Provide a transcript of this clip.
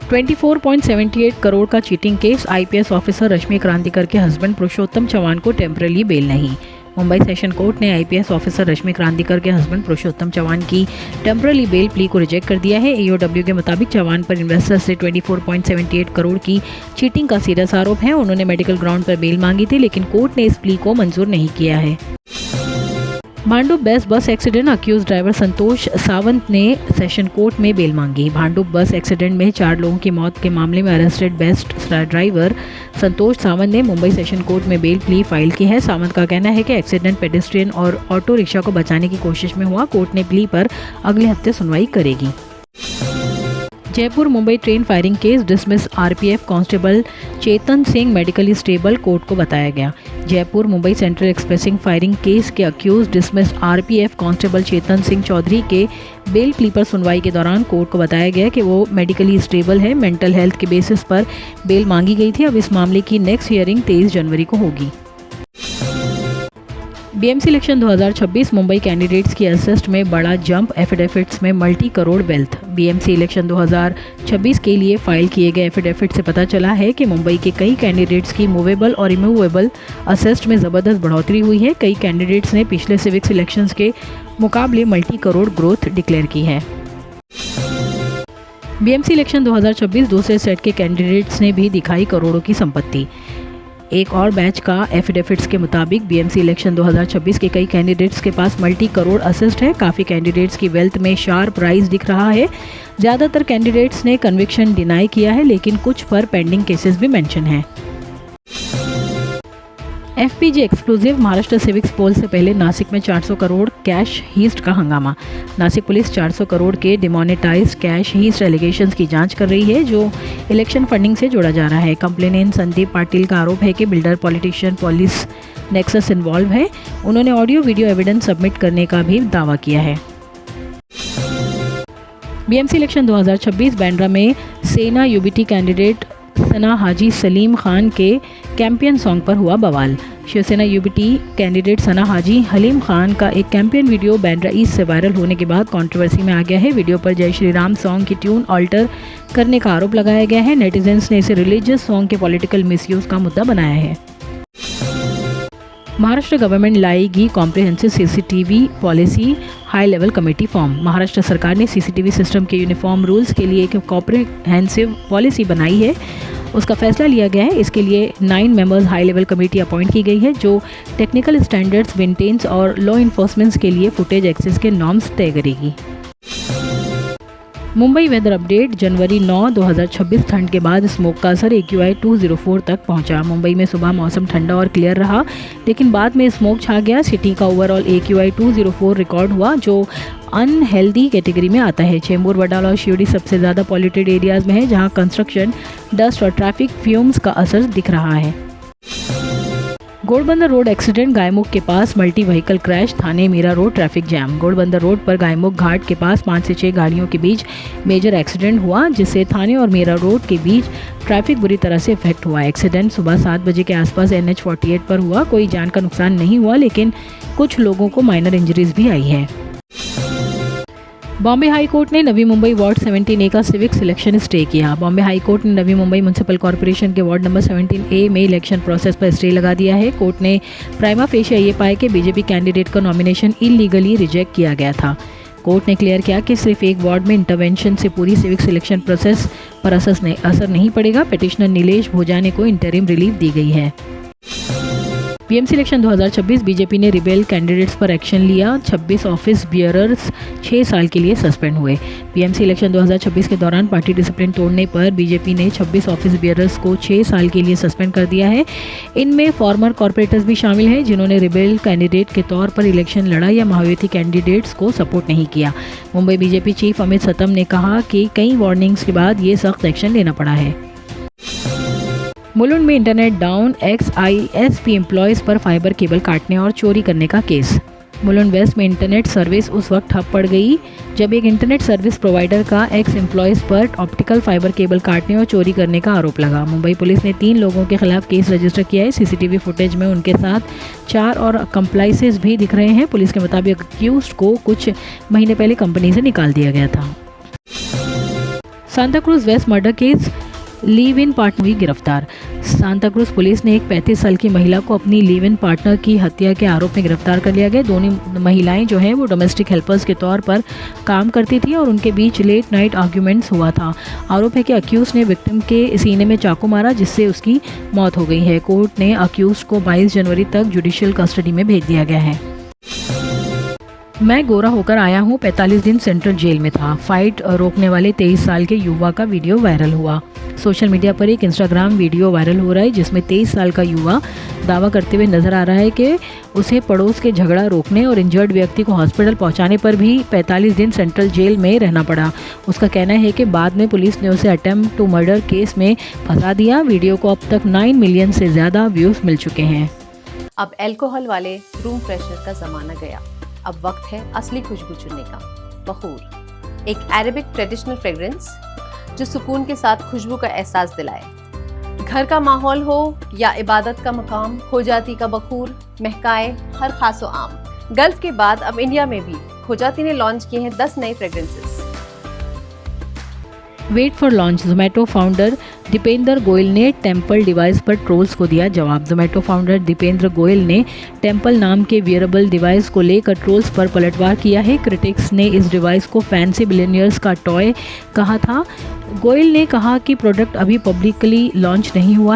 24.78 करोड़ का cheating case, IPS officer रश्मि क्रांतिकर के husband पुरुषोत्तम चव्हाण को टेम्पररी बेल नहीं। मुंबई सेशन कोर्ट ने आईपीएस ऑफिसर रश्मि क्रांतिकर के हस्बैंड पुरुषोत्तम चव्हाण की टेम्पररी बेल प्ली को रिजेक्ट कर दिया है। ईओडब्ल्यू के मुताबिक चव्हाण पर इन्वेस्टर से 24.78 करोड़ की चीटिंग का सीरियस आरोप है। उन्होंने मेडिकल ग्राउंड पर बेल मांगी थी, लेकिन कोर्ट ने इस प्ली को मंजूर नहीं किया है। Bhandup bus accident, accused driver Santosh Sawant ने सेशन कोर्ट में बेल मांगी। भांडुप बस एक्सीडेंट में 4 लोगों की मौत के मामले में arrested best driver Santosh Sawant ने मुंबई सेशन कोर्ट में बेल प्ली फाइल की है। सावंत का कहना है कि एक्सीडेंट पेडेस्ट्रियन और ऑटो रिक्शा को बचाने की कोशिश में हुआ। कोर्ट ने प्ली पर अगले हफ्ते सुनवाई करेगी। Jaipur Mumbai train firing case dismiss, RPF constable Chetan Singh medically stable, court को बताया गया। Jaipur Mumbai central expressing firing case के accused dismiss RPF constable Chetan Singh Chaudhary के बेल प्ली पर सुनवाई के दौरान कोर्ट को बताया गया कि वो मेडिकली स्टेबल है। मेंटल हेल्थ के बेसिस पर बेल मांगी गई थी। अब इस मामले की नेक्स्ट हियरिंग 23 जनवरी को होगी। बीएमसी इलेक्शन 2026, मुंबई कैंडिडेट्स की असिस्ट में बड़ा जंप, एफिडेविट्स में multi crore wealth. BMC election 2026 के लिए फाइल किए गए एफिडेविट से पता चला है कि मुंबई के कई कैंडिडेट्स की मूवेबल और इमूवेबल असिस्ट में ज़बरदस्त बढ़ोतरी हुई है। कई कैंडिडेट्स ने पिछले सिविक्स इलेक्शंस के मुकाबले मल्टी करोड़ ग्रोथ डिक्लेयर की है। बीएमसी इलेक्शन 2026 दूसरे सेट के कैंडिडेट्स ने भी दिखाई करोड़ों की संपत्ति। एक और बैच का एफिडेविट्स के मुताबिक बीएमसी इलेक्शन 2026 के कई कैंडिडेट्स के पास मल्टी करोड़ असिस्ट है। काफ़ी कैंडिडेट्स की वेल्थ में शार्प राइज दिख रहा है। ज़्यादातर कैंडिडेट्स ने कन्विक्शन डिनाई किया है, लेकिन कुछ पर पेंडिंग केसेस भी मेंशन हैं। एफपीजी एक्सक्लूसिव, महाराष्ट्र सिविक्स पोल से पहले नासिक में 400 करोड़ कैश हीस्ट का हंगामा। नासिक पुलिस 400 करोड़ के डिमोनेटाइज्ड कैश हीस्ट एलिगेशंस की जांच कर रही है, जो इलेक्शन फंडिंग से जोड़ा जा रहा है। कंप्लेनेंट संदीप पाटिल का आरोप है कि builder, politician, police nexus involve है। उन्होंने ऑडियो वीडियो एविडेंस सबमिट करने का भी दावा किया है। बीएमसी इलेक्शन 2026, बांद्रा में सेना यूबीटी कैंडिडेट सना हाजी सलीम खान के कैंपेन सॉन्ग पर हुआ बवाल। शिवसेना यूबीटी कैंडिडेट सना हाजी हलीम खान का एक कैंपेन वीडियो बांद्रा ईस्ट से वायरल होने के बाद कंट्रोवर्सी में आ गया है। वीडियो पर जय श्री राम सॉन्ग की ट्यून ऑल्टर करने का आरोप लगाया गया है। नेटिजन्स ने इसे रिलीजियस सॉन्ग के पॉलिटिकल मिसयूज का मुद्दा बनाया है। महाराष्ट्र गवर्नमेंट लाएगी comprehensive CCTV policy high level committee form. Maharashtra सरकार ने सीसीटीवी सिस्टम के यूनिफॉर्म रूल्स के लिए एक कॉम्प्रिहेंसिव पॉलिसी बनाई है। उसका फैसला लिया गया है। इसके लिए 9 members high level committee appoint की गई है, जो टेक्निकल स्टैंडर्ड्स, मेंटेनेंस और लॉ इन्फोर्समेंट के लिए फुटेज एक्सेस के नॉर्म्स तय करेगी। मुंबई वेदर अपडेट, जनवरी 9, 2026, ठंड के बाद स्मोक का असर AQI 204 तक पहुंचा। मुंबई में सुबह मौसम ठंडा और क्लियर रहा, लेकिन बाद में स्मोक छा गया। सिटी का ओवरऑल AQI 204 रिकॉर्ड हुआ, जो अनहेल्दी कैटेगरी में आता है। चेंबूर, वडाला और शिवड़ी सबसे ज़्यादा पॉल्यूटेड एरियाज में है, जहां कंस्ट्रक्शन, डस्ट और ट्रैफिक फ्यूम्स का असर दिख रहा है। घोड़बंदर रोड एक्सीडेंट, गायमुख के पास multi vehicle crash, Thane Mira road traffic jam. Ghodbunder road पर गायमुख घाट के पास 5 से 6 गाड़ियों के बीच मेजर एक्सीडेंट हुआ, जिससे थाने और मीरा रोड के बीच ट्रैफिक बुरी तरह से इफेक्ट हुआ। एक्सीडेंट सुबह 7 बजे के आसपास NH 48 पर हुआ। कोई जान का नुकसान नहीं हुआ, लेकिन कुछ लोगों को माइनर इंजरीज भी आई है। बॉम्बे हाई कोर्ट ने नवी मुंबई वार्ड 17A का सिविक सिलेक्शन स्टे किया। बॉम्बे हाई कोर्ट ने नवी मुंबई म्युनिसिपल कॉर्पोरेशन के वार्ड नंबर 17A में इलेक्शन प्रोसेस पर स्टे लगा दिया है। कोर्ट ने प्राइमा फेशिया ये पाया कि बीजेपी कैंडिडेट का नॉमिनेशन इलीगली रिजेक्ट किया गया था। कोर्ट ने क्लियर किया कि सिर्फ एक वार्ड में इंटरवेंशन से पूरी सिविक सिलेक्शन प्रोसेस पर असर नहीं पड़ेगा। पिटिशनर नीलेश भोजाने को इंटरिम रिलीफ दी गई है। बीएमसी इलेक्शन 2026, बीजेपी ने रिबेल कैंडिडेट्स पर एक्शन लिया। 26 ऑफिस बियरर्स 6 साल के लिए सस्पेंड हुए। बीएमसी इलेक्शन 2026 के दौरान पार्टी डिसिप्लिन तोड़ने पर बीजेपी ने 26 ऑफिस बियरर्स को 6 साल के लिए सस्पेंड कर दिया है। इनमें फॉर्मर कॉर्पोरेटर्स भी शामिल हैं, जिन्होंने रिबेल कैंडिडेट के तौर पर इलेक्शन लड़ा या महायुति कैंडिडेट्स को सपोर्ट नहीं किया। मुंबई बीजेपी चीफ अमित सतम ने कहा कि कई वार्निंग्स के बाद ये सख्त एक्शन लेना पड़ा है। मुलुंड में इंटरनेट डाउन, XISP एम्प्लॉयज़ पर फाइबर केबल काटने और चोरी करने का केस। मुलुंड वेस्ट में इंटरनेट सर्विस उस वक्त ठप पड़ गई जब एक इंटरनेट सर्विस प्रोवाइडर का एक्स एम्प्लॉयज़ पर ऑप्टिकल फाइबर केबल काटने और चोरी करने का आरोप लगा। मुंबई पुलिस ने 3 लोगों के खिलाफ केस रजिस्टर किया है। सीसीटीवी फुटेज में उनके साथ 4 और कंप्लाइसेस भी दिख रहे हैं। पुलिस के मुताबिक अक्यूज्ड को कुछ महीने पहले कंपनी से निकाल दिया गया था। Santa Cruz west murder case live in partner हुई गिरफ्तार। सांता क्रूज पुलिस ने एक 35 साल की महिला को अपनी लीव इन पार्टनर की हत्या के आरोप में गिरफ्तार कर लिया गया। दोनों महिलाएं जो हैं वो डोमेस्टिक हेल्पर्स के तौर पर काम करती थी और उनके बीच लेट नाइट आर्ग्यूमेंट्स हुआ था। आरोप है कि अक्यूज ने विक्टिम के सीने में चाकू मारा जिससे उसकी मौत हो गई है। कोर्ट ने अक्यूज को 22 जनवरी तक जुडिशियल कस्टडी में भेज दिया गया है। मैं गोरा होकर आया हूँ, 45 दिन सेंट्रल जेल में था। फाइट रोकने वाले 23 साल के युवा का वीडियो वायरल हुआ। सोशल मीडिया पर एक इंस्टाग्राम वीडियो वायरल हो रहा है जिसमें 23 साल का युवा दावा करते हुए नजर आ रहा है कि उसे पड़ोस के झगड़ा रोकने और इंजर्ड व्यक्ति को हॉस्पिटल पहुंचाने पर भी 45 दिन सेंट्रल जेल में रहना पड़ा। उसका कहना है कि बाद में पुलिस ने उसे अटेम्प्ट टू मर्डर केस में फंसा दिया। वीडियो को अब तक 9 मिलियन से ज़्यादा व्यूज़ मिल चुके हैं। अब अल्कोहल वाले रूम फ्रेशनर का ज़माना गया। अब वक्त है असली खुशबू चुनने का। बखूर, एक अरेबिक ट्रेडिशनल फ्रेग्रेंस जो सुकून के साथ खुशबू का एहसास दिलाए। घर का माहौल हो या इबादत का मकाम, खोजाती का बखूर महकाए हर खासो आम। गल्फ के बाद अब इंडिया में भी खोजाती ने लॉन्च किए हैं 10 नए fragrances. Wait for launch. Zomato founder Deepinder Goyal ने टेम्पल डिवाइस पर ट्रोल्स को दिया जवाब। जोमेटो फाउंडर दीपेंद्र गोयल ने टेम्पल नाम के वियरेबल डिवाइस को लेकर ट्रोल्स पर पलटवार किया है। क्रिटिक्स ने इस डिवाइस को फैंसी बिलियनियर्स का टॉय कहा था। गोयल ने कहा कि प्रोडक्ट अभी पब्लिकली लॉन्च नहीं हुआ है।